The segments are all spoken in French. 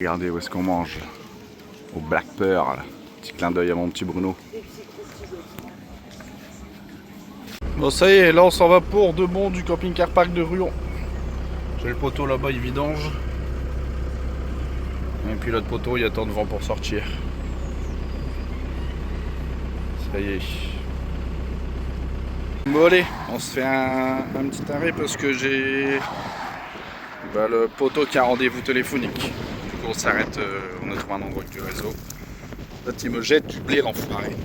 Regardez où est-ce qu'on mange. Au Black Pearl. Petit clin d'œil à mon petit Bruno. Bon ça y est, là on s'en va pour de bon du camping-car parc de Ruon. J'ai le poteau là-bas, il vidange. Et puis l'autre poteau, il attend devant pour sortir. Ça y est. Bon allez, on se fait un petit arrêt parce que j'ai le poteau qui a rendez-vous téléphonique. Du coup on s'arrête, on a trouvé un endroit avec du réseau. Là il me jette du blé l'enfoiré.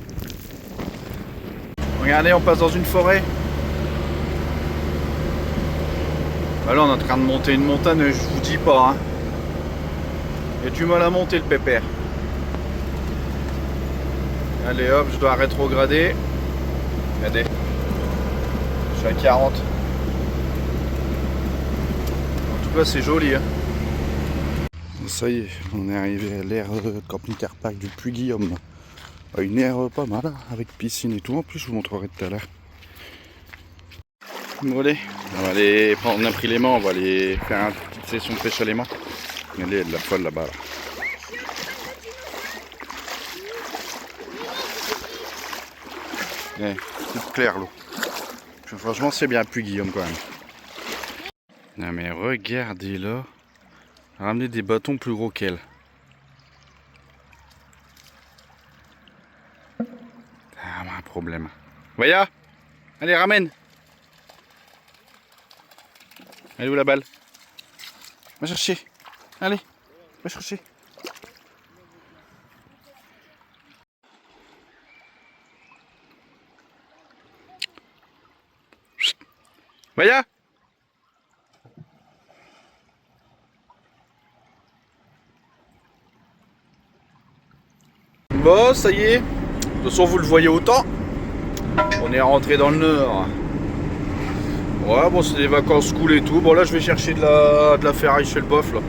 Regardez, on passe dans une forêt. Là on est en train de monter une montagne, je vous dis pas. Hein. Il y a du mal à monter le pépère. Allez hop, je dois rétrograder. Regardez. Je suis à 40. En tout cas c'est joli. Hein. Ça y est, on est arrivé à l'aire camping-car parc du Puy-Guillaume. Une aire pas mal, avec piscine et tout. En plus je vous montrerai tout à l'heure. Bon allez, on va aller prendre, on a pris l'aimant, on va aller faire une petite session de pêche à l'aimant. Regardez, il y a de la folle là-bas. Là. Toute claire l'eau. Franchement c'est bien Puy-Guillaume quand même. Non mais regardez là. Ramener des bâtons plus gros qu'elle. Ah, un problème. Voya, allez ramène. Elle est où la balle? Va chercher. Allez, va chercher. Voya. Bon, ça y est. De toute façon, vous le voyez autant. On est rentré dans le nord. Ouais, bon, c'est des vacances cool et tout. Bon, là, je vais chercher de la ferraille chez le bof, là.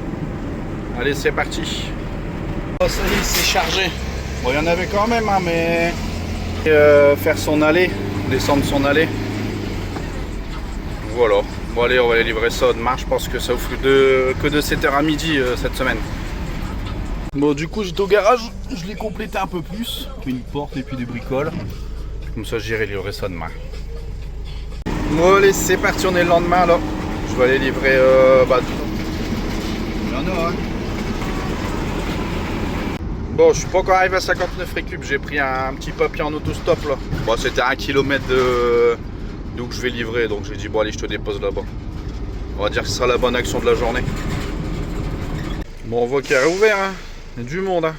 Allez, c'est parti. Oh, ça y est, c'est chargé. Bon, il y en avait quand même, hein, mais... faire son allée, descendre son allée. Voilà. Bon, allez, on va aller livrer ça demain. Je pense que ça offre que de 7h à midi cette semaine. Bon, du coup, j'étais au garage. Je l'ai complété un peu plus. Une porte et puis des bricoles. Comme ça, j'irai livrer ça demain. Bon allez, c'est parti, on est le lendemain là. Je vais aller livrer il y en a, hein. Bon, je suis pas encore arrivé à 59 récup, j'ai pris un petit papier en autostop là. Bon, c'était à 1 km d'où je vais livrer, donc j'ai dit bon allez, je te dépose là-bas. On va dire que ce sera la bonne action de la journée. Bon, on voit qu'il y a réouvert, hein. Il y a du monde, hein.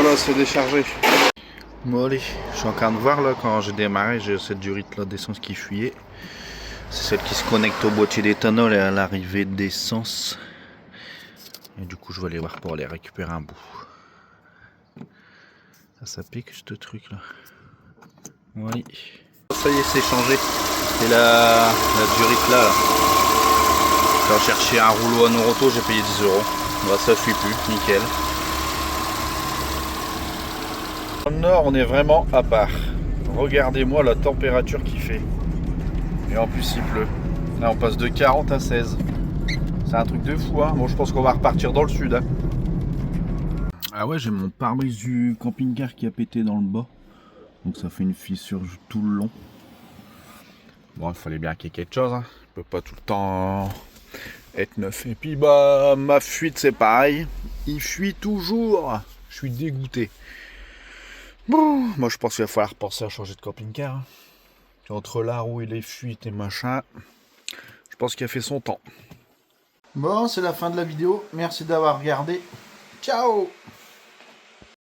voilà, c'est déchargé. Bon allez, je suis en train de voir là, quand j'ai démarré, j'ai cette durite là d'essence qui fuyait. C'est celle qui se connecte au boîtier d'éthanol et à l'arrivée d'essence. Et du coup je vais aller voir pour aller récupérer un bout. Ça pique ce truc là. Oui. Ça y est, c'est changé. C'est la durite là. J'ai cherché un rouleau à Noroto, j'ai payé 10 €. Bah, ça fuit plus, nickel. Dans le nord, on est vraiment à part. Regardez-moi la température qu'il fait. Et en plus, il pleut. Là, on passe de 40 à 16. C'est un truc de fou, hein. Bon, je pense qu'on va repartir dans le sud, hein. Ah ouais, j'ai mon pare-brise du camping-car qui a pété dans le bas. Donc ça fait une fissure tout le long. Bon, il fallait bien qu'il y ait quelque chose, hein. Il peut pas tout le temps être neuf. Et puis bah ma fuite c'est pareil. Il fuit toujours. Je suis dégoûté. Bon, moi je pense qu'il va falloir penser à changer de camping-car, hein. Entre la roue et les fuites et machin, je pense qu'il a fait son temps. Bon, c'est la fin de la vidéo. Merci d'avoir regardé. Ciao!